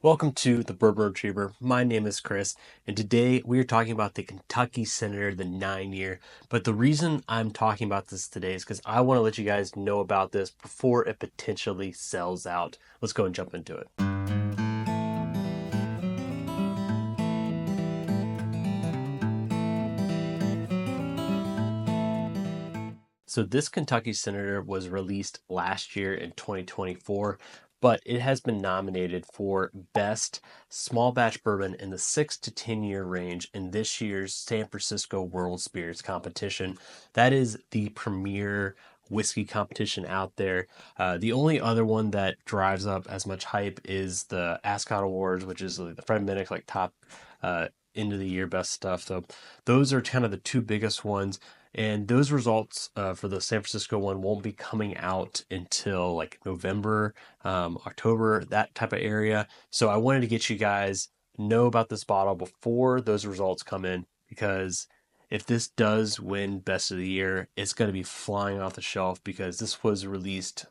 Welcome to the Bourbon Retriever. My name is Chris, and today we are talking about the Kentucky Senator, the 9 year. But the reason I'm talking about this today is because I want to let you guys know about this before it potentially sells out. Let's go and jump into it. So this Kentucky Senator was released last year in 2024, but it has been nominated for Best Small Batch Bourbon in the 6 to 10 year range in this year's San Francisco World Spirits Competition. That is the premier whiskey competition out there. The only other one that drives up as much hype is the Ascot Awards, which is the Fred Minnick top end of the year best stuff. So those are kind of the two biggest ones. And those results for the San Francisco one won't be coming out until like November, October, that type of area. So I wanted to get you guys know about this bottle before those results come in, because if this does win Best of the Year, it's going to be flying off the shelf because this was released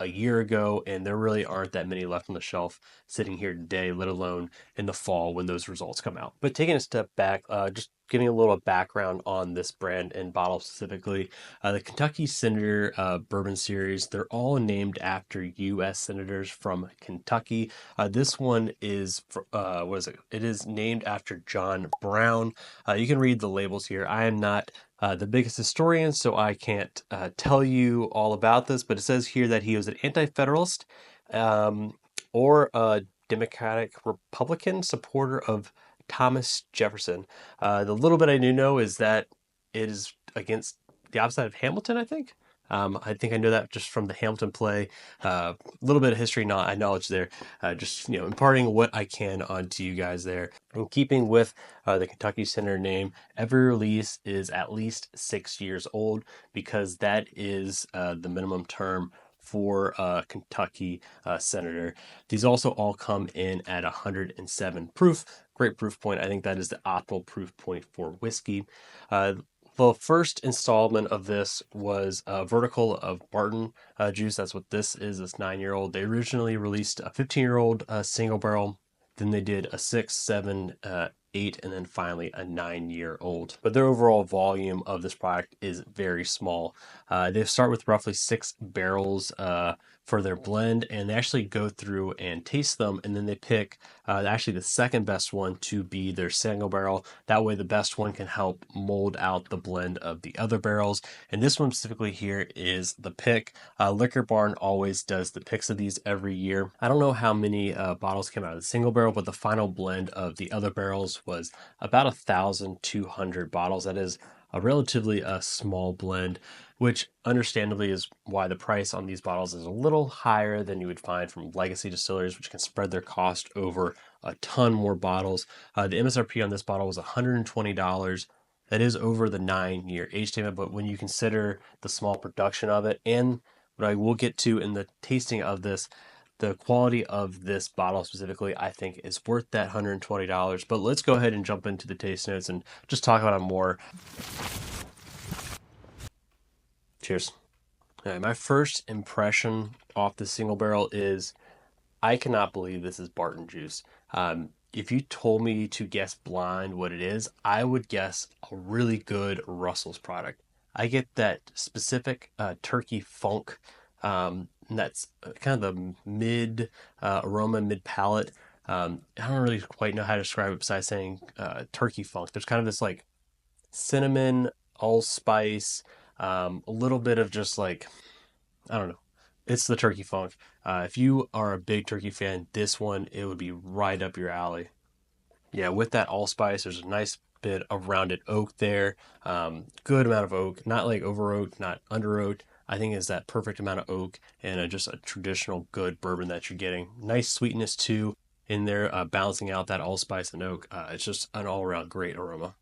a year ago and there really aren't that many left on the shelf sitting here today, let alone in the fall when those results come out. But taking a step back, just giving a little background on this brand and bottle specifically, the Kentucky Senator Bourbon Series, they're all named after U.S. senators from Kentucky. This one is, what is it? It is named after John Brown. You can read the labels here. I am not the biggest historian, so I can't tell you all about this, but it says here that he was an anti-federalist um, or a Democratic Republican supporter of Thomas Jefferson. The little bit I do know is that it is against the opposite of Hamilton, I think. I think I know that just from the Hamilton play. A little bit of history knowledge there. Just imparting what I can onto you guys there. In keeping with the Kentucky Senator name, every release is at least 6 years old because that is the minimum term for Kentucky Senator. These also all come in at 107 proof. Great proof point. I think that is the optimal proof point for whiskey. The first installment of this was a vertical of Barton juice. That's what this is, this 9 year old. They originally released a 15-year-old single barrel. Then they did a 6, 7, 8, and then finally a 9 year old. But their overall volume of this product is very small. They start with roughly 6 barrels for their blend, and they actually go through and taste them, and then they pick actually the second best one to be their single barrel. That way the best one can help mold out the blend of the other barrels. And this one specifically here is the pick. Liquor Barn always does the picks of these every year. I don't know how many bottles came out of the single barrel, but the final blend of the other barrels was about 1,200 bottles. That is a relatively small blend, which understandably is why the price on these bottles is a little higher than you would find from legacy distilleries, which can spread their cost over a ton more bottles. The MSRP on this bottle was $120. That is over the 9 year age statement, but when you consider the small production of it and what I will get to in the tasting of this, the quality of this bottle specifically, I think is worth that $120. But let's go ahead and jump into the taste notes and just talk about it more. Cheers. All right, my first impression off the single barrel is I cannot believe this is Barton juice. If you told me to guess blind what it is, I would guess a really good Russell's product. I get that specific turkey funk. And that's kind of the mid aroma, mid palate. I don't really quite know how to describe it besides saying turkey funk. There's kind of this like cinnamon, allspice, a little bit of just like, I don't know. It's the turkey funk. If you are a big turkey fan, this one, it would be right up your alley. Yeah, with that allspice, there's a nice bit of rounded oak there. Good amount of oak, not like over oak, not under oak. I think it's that perfect amount of oak and just a traditional good bourbon that you're getting. Nice sweetness too in there, balancing out that allspice and oak. It's just an all around great aroma.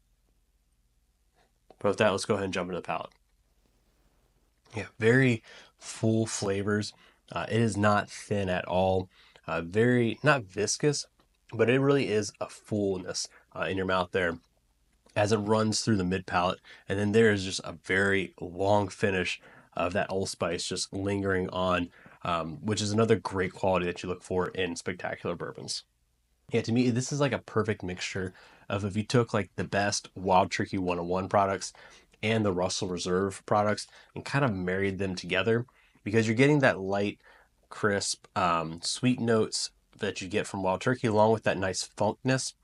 But with that, let's go ahead and jump into the palate. Yeah, very full flavors. It is not thin at all. Very, not viscous, but it really is a fullness in your mouth there as it runs through the mid palate. And then there is just a very long finish of that allspice just lingering on, which is another great quality that you look for in spectacular bourbons. Yeah, to me, this is like a perfect mixture of if you took like the best Wild Turkey 101 products and the Russell Reserve products and kind of married them together, because you're getting that light, crisp, sweet notes that you get from Wild Turkey along with that nice funkness.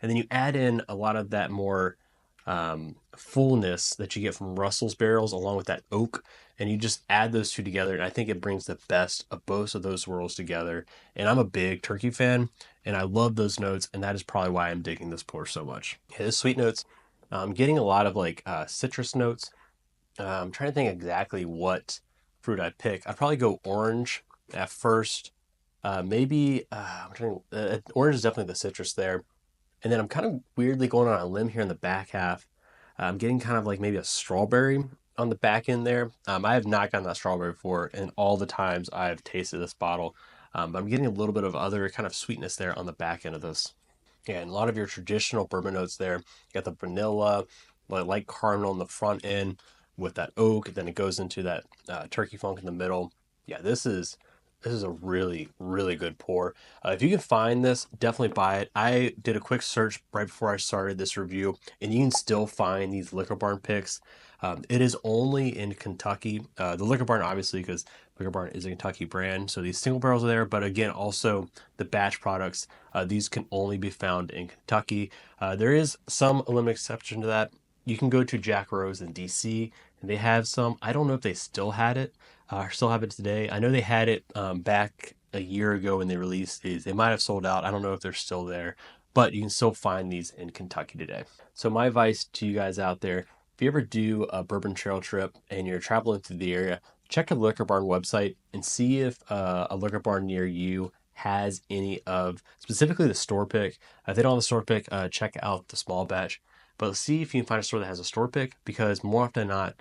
And then you add in a lot of that more fullness that you get from Russell's barrels along with that oak. And you just add those two together. And I think it brings the best of both of those worlds together. And I'm a big turkey fan and I love those notes, and that is probably why I'm digging this pour so much. Yeah, the sweet notes, I'm getting a lot of like citrus notes. I'm trying to think exactly what fruit I'd pick. I'd probably go orange at first. Maybe I'm trying. Orange is definitely the citrus there, and then I'm kind of weirdly going on a limb here in the back half. I'm getting kind of like maybe a strawberry on the back end there. I have not gotten that strawberry before, and all the times I've tasted this bottle, but I'm getting a little bit of other kind of sweetness there on the back end of this. Yeah, and a lot of your traditional bourbon notes there. You got the vanilla, light caramel on the front end with that oak. Then it goes into that turkey funk in the middle. Yeah, this is a really really good pour. If you can find this, definitely buy it. I did a quick search right before I started this review, and you can still find these Liquor Barn picks. It is only in Kentucky. The Liquor Barn, obviously, because Liquor Barn is a Kentucky brand, so these single barrels are there. But again, also the batch products. These can only be found in Kentucky. There is some limited exception to that. You can go to Jack Rose in DC, and they have some. I don't know if they still had it or still have it today. I know they had it back a year ago when they released these. They might have sold out. I don't know if they're still there, but you can still find these in Kentucky today. So my advice to you guys out there, if you ever do a bourbon trail trip and you're traveling through the area, check the Liquor Barn website and see if a Liquor Barn near you has any of specifically the store pick. If they don't have the store pick, check out the small batch. But see if you can find a store that has a store pick, because more often than not,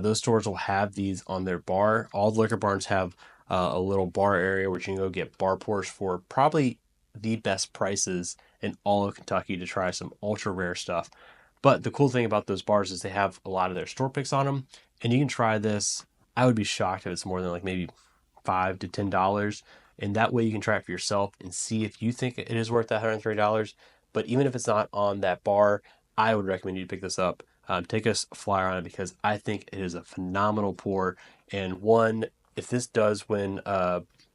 those stores will have these on their bar. All the Liquor Barns have a little bar area where you can go get bar pours for probably the best prices in all of Kentucky to try some ultra rare stuff. But the cool thing about those bars is they have a lot of their store picks on them, and you can try this. I would be shocked if it's more than like maybe $5 to $10, and that way you can try it for yourself and see if you think it is worth that $130. But even if it's not on that bar, I would recommend you to pick this up. Take a flyer on it, because I think it is a phenomenal pour, and one, if this does win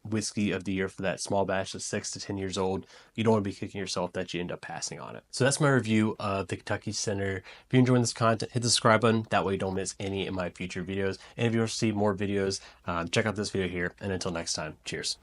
whiskey of the year for that small batch that's 6 to 10 years old, you don't want to be kicking yourself that you end up passing on it. So that's my review of the Kentucky Center. If you're enjoying this content, hit the subscribe button. That way you don't miss any of my future videos. And if you want to see more videos, check out this video here. And until next time, cheers.